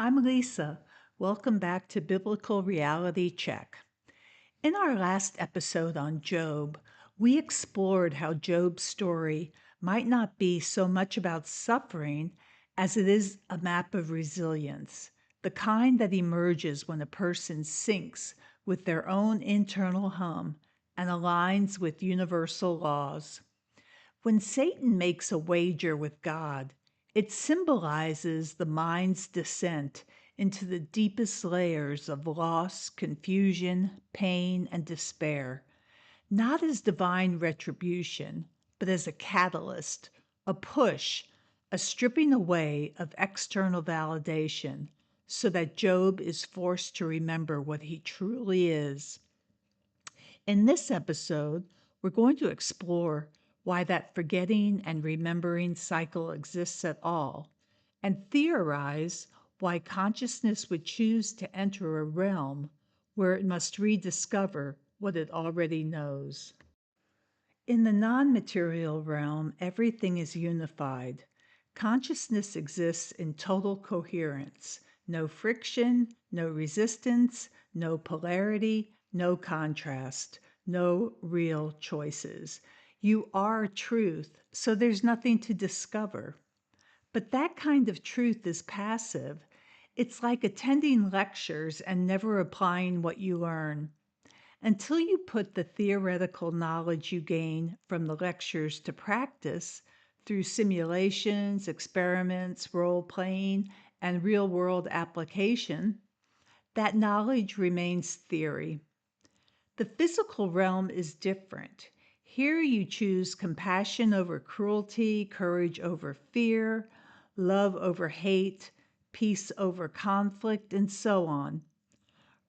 I'm Lisa. Welcome back to Biblical Reality Check. In our last episode on Job, we explored how Job's story might not be so much about suffering as it is a map of resilience, the kind that emerges when a person syncs with their own internal hum and aligns with universal laws. When Satan makes a wager with God, it symbolizes the mind's descent into the deepest layers of loss, confusion, pain, and despair, not as divine retribution, but as a catalyst, a push, a stripping away of external validation, so that Job is forced to remember what he truly is. In this episode, we're going to explore why that forgetting and remembering cycle exists at all, and theorize why consciousness would choose to enter a realm where it must rediscover what it already knows. In the non material realm, everything is unified. Consciousness exists in total coherence, no friction, no resistance, no polarity, no contrast, no real choices. You are truth, so there's nothing to discover. But that kind of truth is passive. It's like attending lectures and never applying what you learn. Until you put the theoretical knowledge you gain from the lectures to practice through simulations, experiments, role playing, and real world application, that knowledge remains theory. The physical realm is different. Here you choose compassion over cruelty, courage over fear, love over hate, peace over conflict, and so on.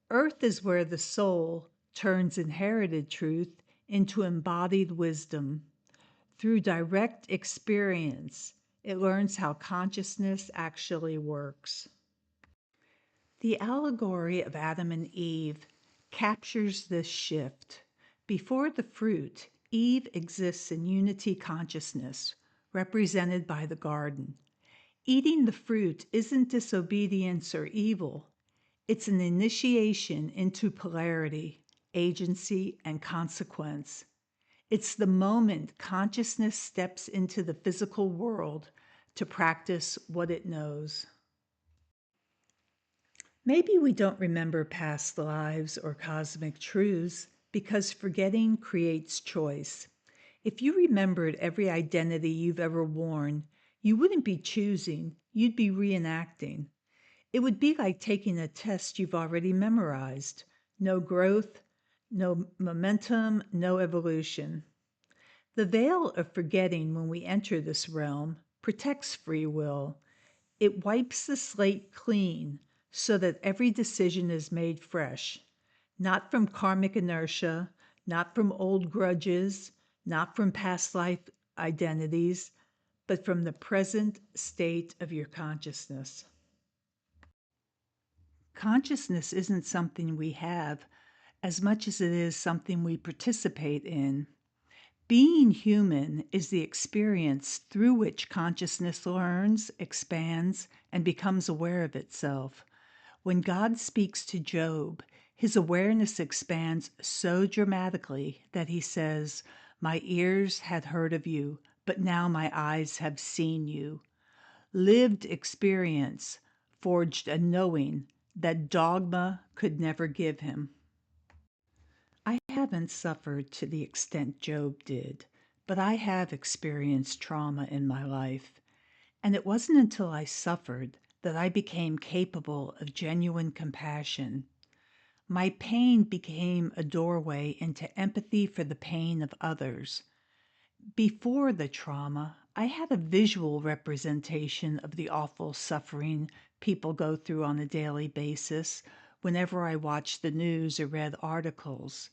Earth is where the soul turns inherited truth into embodied wisdom. Through direct experience, it learns how consciousness actually works. The allegory of Adam and Eve captures this shift. Before the fruit, Eve exists in unity consciousness, represented by the garden. Eating the fruit isn't disobedience or evil. It's an initiation into polarity, agency, and consequence. It's the moment consciousness steps into the physical world to practice what it knows. Maybe we don't remember past lives or cosmic truths because forgetting creates choice. If you remembered every identity you've ever worn, you wouldn't be choosing, you'd be reenacting. It would be like taking a test you've already memorized. No growth, no momentum, no evolution. The veil of forgetting when we enter this realm protects free will. It wipes the slate clean so that every decision is made fresh, not from karmic inertia, not from old grudges, not from past life identities, but from the present state of your consciousness. Consciousness isn't something we have as much as it is something we participate in. Being human is the experience through which consciousness learns, expands, and becomes aware of itself. When God speaks to Job, his awareness expands so dramatically that he says, "My ears had heard of you, but now my eyes have seen you." Lived experience forged a knowing that dogma could never give him. I haven't suffered to the extent Job did, but I have experienced trauma in my life. And it wasn't until I suffered that I became capable of genuine compassion. My pain became a doorway into empathy for the pain of others. Before the trauma, I had a visual representation of the awful suffering people go through on a daily basis whenever I watched the news or read articles.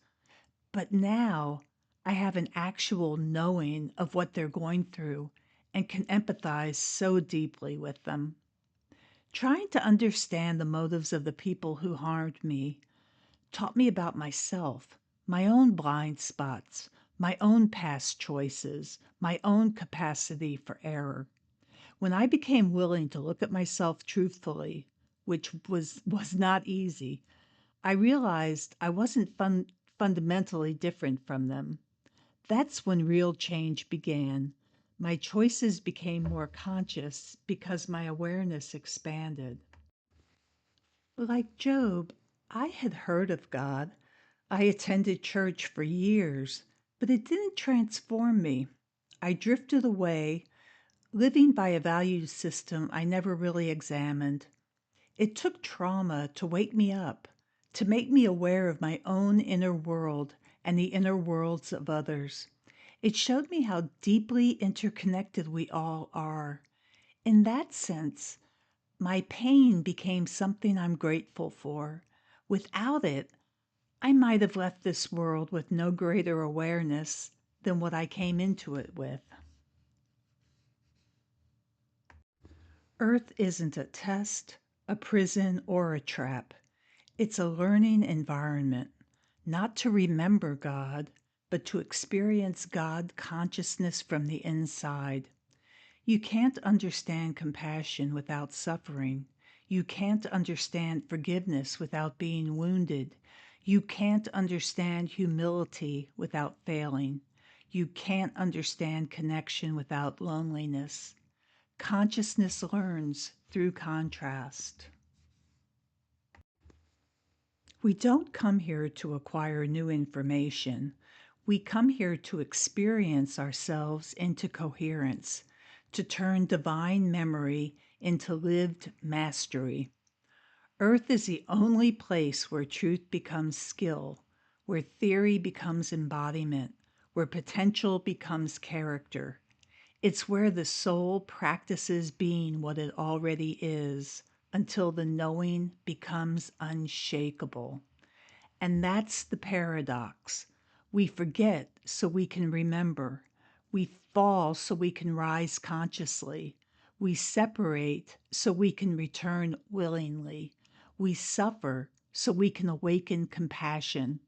But now I have an actual knowing of what they're going through and can empathize so deeply with them. Trying to understand the motives of the people who harmed me taught me about myself, my own blind spots, my own past choices, my own capacity for error. When I became willing to look at myself truthfully, which was not easy. I realized I wasn't fundamentally different from them. That's when real change began. My choices became more conscious because my awareness expanded. Like Job, I had heard of God. I attended church for years, but it didn't transform me. I drifted away, living by a value system I never really examined. It took trauma to wake me up, to make me aware of my own inner world and the inner worlds of others. It showed me how deeply interconnected we all are. In that sense, my pain became something I'm grateful for. Without it, I might have left this world with no greater awareness than what I came into it with. Earth isn't a test, a prison, or a trap. It's a learning environment, not to remember God, but to experience God consciousness from the inside. You can't understand compassion without suffering. You can't understand forgiveness without being wounded. You can't understand humility without failing. You can't understand connection without loneliness. Consciousness learns through contrast. We don't come here to acquire new information. We come here to experience ourselves into coherence, to turn divine memory into lived mastery. Earth is the only place where truth becomes skill, where theory becomes embodiment, where potential becomes character. It's where the soul practices being what it already is until the knowing becomes unshakable. And that's the paradox. We forget so we can remember. We fall so we can rise consciously. We separate so we can return willingly. We suffer so we can awaken compassion.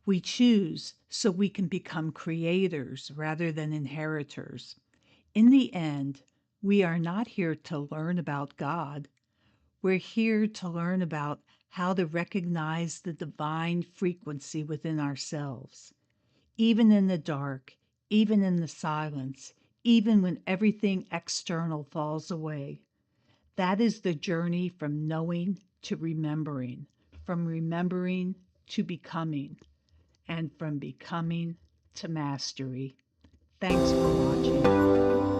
We choose so we can become creators rather than inheritors. In the end, we are not here to learn about God. We're here to learn about how to recognize the divine frequency within ourselves, even in the dark, even in the silence, even when everything external falls away. That is the journey from knowing to remembering, from remembering to becoming, and from becoming to mastery. Thanks for watching.